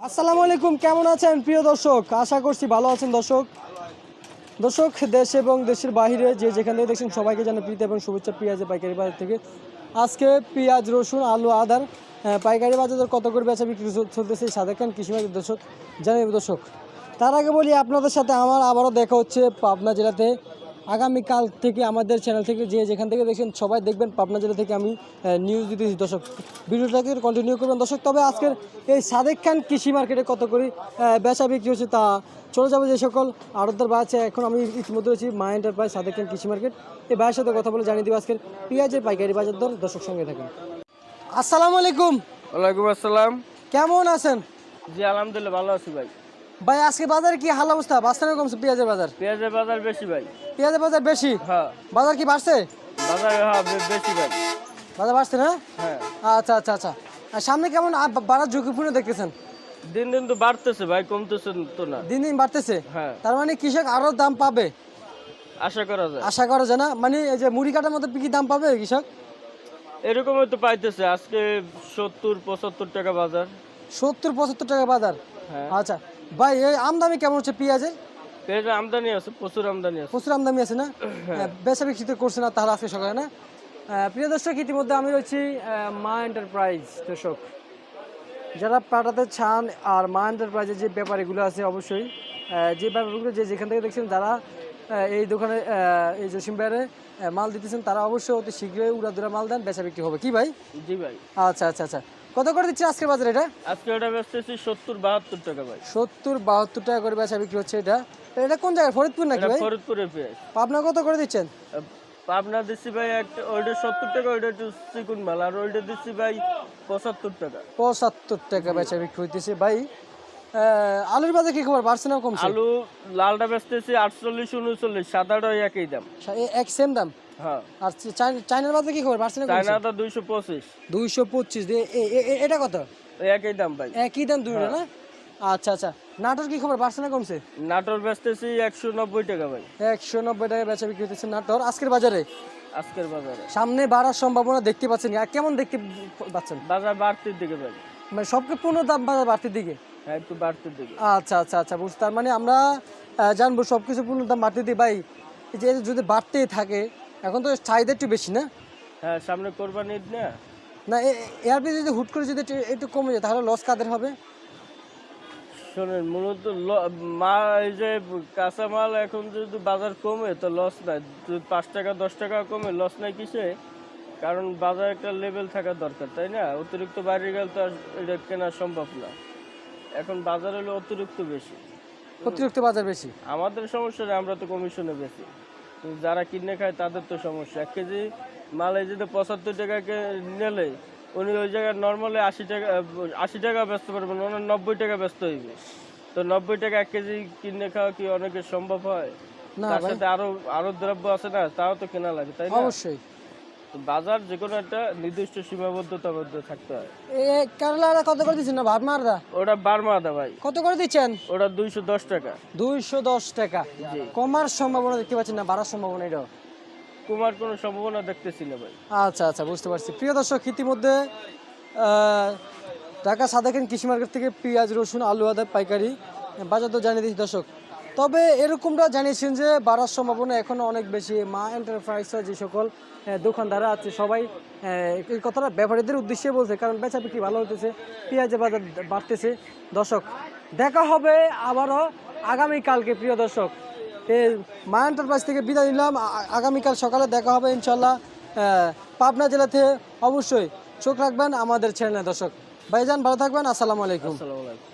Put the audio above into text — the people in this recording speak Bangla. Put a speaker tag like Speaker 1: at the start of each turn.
Speaker 1: আসসালামু আলাইকুম, কেমন আছেন প্রিয় দর্শক? আশা করছি ভালো আছেন দর্শক। দর্শক, দেশ এবং দেশের বাইরে যে যেখান থেকে দেখছেন সবাইকে জানাই প্রীতি এবং শুভেচ্ছা পেঁয়াজের পাইকারি বাজার থেকে। আজকে পেঁয়াজ, রসুন, আলু, আদার পাইকারি বাজার দর কত করে বেচা বিক্রি চলতেছে সাদেক খান কৃষি বাজার দর্শক জানাই দর্শক। তার আগে বলি আপনাদের সাথে আমার আবারও দেখা হচ্ছে পাবনা জেলাতে। আগামীকাল থেকে আমাদের চ্যানেল থেকে যে যেখান থেকে দেখছেন সবাই দেখবেন পাবনা জেলা থেকে আমি নিউজ দিতেছি দর্শক। ভিডিওটাকে কন্টিনিউ করবেন দর্শক। তবে আজকের এই সাদেক খান কৃষি মার্কেটে কত করে বেচা বিক্রি হচ্ছে তা চলে যাবে যে সকল আড়তদার ভাই আছে। এখন আমি ইতিমধ্যে রয়েছি মা এন্টারপ্রাইজ সাদেক খান কৃষি মার্কেট। এই ভাইয়ের সাথে কথা বলে জানিয়ে দিব আজকের পেঁয়াজের পাইকারি বাজার দর। দর্শক সঙ্গে থাকেন। আসসালামু আলাইকুম।
Speaker 2: ওয়ালাইকুম আসসালাম।
Speaker 1: কেমন আছেন
Speaker 2: জি আলহামদুলিল্লাহ ভালো আছি ভাই।
Speaker 1: ভাই আজকে বাজারে কি হাল অবস্থা? বাড়ছে না কমছে পেঁয়াজের বাজার?
Speaker 2: পেঁয়াজের বাজার বেশি ভাই।
Speaker 1: পেঁয়াজের বাজার বেশি?
Speaker 2: হ্যাঁ
Speaker 1: বাজার কি বাড়ছে?
Speaker 2: বাজার বেশি ভাই।
Speaker 1: বাজার বাড়ছে না?
Speaker 2: হ্যাঁ
Speaker 1: আচ্ছা আচ্ছা আচ্ছা। আর সামনে কেমন বাড়ার ঝুঁকিপূর্ণ দেখতেছেন?
Speaker 2: দিন দিন তো বাড়তেছে ভাই, কমতেছে তো না।
Speaker 1: দিন দিন বাড়তেছে।
Speaker 2: হ্যাঁ
Speaker 1: তার মানে কৃষক আরো দাম পাবে
Speaker 2: আশা করা যায়।
Speaker 1: আশা করা যায় না? মানে এই যে মুড়ি কাটার মতো কি দাম পাবে কৃষক?
Speaker 2: এরকমই তো পাইতেছে আজকে 70-75 টাকা বাজার।
Speaker 1: 70-75 টাকা বাজার।
Speaker 2: হ্যাঁ
Speaker 1: আচ্ছা ভাই, এই আমদানি কেমন হচ্ছে পেঁয়াজের?
Speaker 2: পেঁয়াজের আমদানি আছে, প্রচুর আমদানি আছে।
Speaker 1: প্রচুর আমদানি আছে না? বেচা বিক্রি তো করছে না তাহলে আজকে সকালে না? প্রিয় দর্শক, ইতিমধ্যে আমি রয়েছি মা এন্টারপ্রাইজ দর্শক। যারা পাঠাতে চান আর মা এন্টারপ্রাইজের যে ব্যাপারীগুলো আছে অবশ্যই যে ব্যাপারগুলো যে যেখান থেকে দেখছেন যারা এই দোকানে এই জসিম বাইরে মাল দিতেছেন তারা অবশ্যই অতি শীঘ্রই উড়াদুরা মাল দেন, বেচা বিক্রি হবে। কি ভাই?
Speaker 2: জি ভাই।
Speaker 1: আচ্ছা আচ্ছা আচ্ছা। কত করে দিচ্ছে আজকের বাজারে এটা?
Speaker 2: আজকে ওটা বেচতেছি 70-72 টাকা ভাই।
Speaker 1: 70-72 টাকা করে বেচা বিক্রি হচ্ছে এটা। এটা কোন জায়গায়, ফরিদপুর নাকি
Speaker 2: এটা
Speaker 1: ভাই?
Speaker 2: ফরিদপুরের পেঁয়াজ।
Speaker 1: পাবনা কত করে দিচ্ছেন?
Speaker 2: পাবনা দিচ্ছি ভাই একটা, ওইটা 70 টাকা, ওইটা একটু চিকুন মাল, আর ওইটা দিচ্ছি ভাই 75 টাকা।
Speaker 1: 75 টাকা বেচা বিক্রি হইতেছে ভাই। আলুর বাজার কি খবর, বাড়ছে না কমছে?
Speaker 2: আলু লালটা বেচতেছি 48-39, সাদাটা একই দাম।
Speaker 1: এক সেম দাম।
Speaker 2: হ্যাঁ
Speaker 1: আর চাইনার বাজার কি খবর, বাড়ছে না কমছে?
Speaker 2: চায়নাটা 225।
Speaker 1: 225 দিয়ে এটা কত?
Speaker 2: একই দাম ভাই।
Speaker 1: একই দাম দুইটা না? আচ্ছা আচ্ছা। নাটোর কি খবর, বাড়ছে না কমছে?
Speaker 2: নাটোর বেচতেছি 190 টাকা ভাই।
Speaker 1: 190 টাকা বেচা বিক্রি হতেছে নাটোর আজকের বাজারে।
Speaker 2: আজকের বাজারে
Speaker 1: সামনে বাড়ার সম্ভাবনা দেখতে পাচ্ছেন? আর কেমন দেখতে পাচ্ছেন?
Speaker 2: বাজার বাড়তির দিকে ভাই।
Speaker 1: মানে সবকে পূর্ণ দাম বাজার বাড়তির দিকে?
Speaker 2: হ্যাঁ একটু বাড়তির দিকে।
Speaker 1: আচ্ছা আচ্ছা আচ্ছা, বুঝতে তার মানে আমরা জানবো সবকিছু পূর্ণ দাম বাড়তে দিই ভাই। এই যে যদি বাড়তেই থাকে, এখন তো চাহিদা একটু বেশি না?
Speaker 2: হ্যাঁ সামনে কোরবানি ঈদ না।
Speaker 1: না এর পিছনে যদি হুট করে যদি একটু কমে যায় তাহলে লস কাদের হবে?
Speaker 2: শোনেন মূলত এই যে কাঁচামাল এখন যদি বাজার কমে তো লস নাই, যদি 5 টাকা 10 টাকা কমে লস নাই কিসে? কারণ বাজার একটা লেভেল থাকা দরকার, তাই না? অতিরিক্ত বাইরে গেলে তো আর এটা কেনা সম্ভব না। এখন বাজার হলো অতিরিক্ত বেশি।
Speaker 1: অতিরিক্ত বাজার বেশি।
Speaker 2: আমাদের সমস্যা নেই, আমরা তো কমিশনে বেশি, কিন্তু যারা কিনে খায় তাদের তো সমস্যা। 1 কেজি মাল এই যদি 75 টাকাকে নিলে উনি ওই জায়গায় নর্মালি 80 টাকা বেচতে পারবেন, ওনার 90 টাকা বেচতে হইবে। তো 90 টাকা 1 কেজি কিনে খাওয়া কি অনেকের সম্ভব হয়?
Speaker 1: না
Speaker 2: তার
Speaker 1: ভাই,
Speaker 2: সাথে আরো আরো দ্রব্য আছে না, তাও তো কেনা লাগে, তাই না?
Speaker 1: অবশ্যই।
Speaker 2: তো বাজার যে কোনো একটা নির্দিষ্ট সীমাবদ্ধতার মধ্যে থাকতে হয়।
Speaker 1: কেরালারা কত করে দিচ্ছেন না ভাবমারদা?
Speaker 2: ওটা বার্মা আদা ভাই।
Speaker 1: কত করে দিচ্ছেন?
Speaker 2: ওটা 210 টাকা।
Speaker 1: 210 টাকা।
Speaker 2: জি।
Speaker 1: কমার সম্ভাবনা দেখতে পাচ্ছেন না, বাড়ার সম্ভাবনা এটাও?
Speaker 2: কুমার কোনো সম্ভাবনা দেখতেছি না ভাই।
Speaker 1: আচ্ছা আচ্ছা, বুঝতে পারছি। প্রিয় দর্শক, ইতিমধ্যে ঢাকা সাদেক খান কৃষি মার্কেট থেকে পেঁয়াজ, রসুন, আলু, আদা পাইকারি বাজার তো জানিয়ে দিচ্ছি দর্শক। তবে এরকমটা জানিয়েছেন যে বাড়ার সম্ভাবনা এখনও অনেক বেশি। মা এন্টারপ্রাইজের যে সকল দোকানদাররা আছে সবাই এই কথাটা ব্যাপারীদের উদ্দেশ্যে বলছে, কারণ বেচা বিক্রি ভালো হতেছে, পেঁয়াজের বাজার বাড়তেছে। দর্শক, দেখা হবে আবারও আগামীকালকে। প্রিয় দর্শক, এই মা এন্টারপ্রাইজ থেকে বিদায় নিলাম। আগামীকাল সকালে দেখা হবে ইনশাল্লাহ পাবনা জেলাতে। অবশ্যই চোখ রাখবেন আমাদের চ্যানেলে দর্শক। ভাইজান ভালো থাকবেন। আসসালামু আলাইকুম।
Speaker 2: আসসালামু আলাইকুম।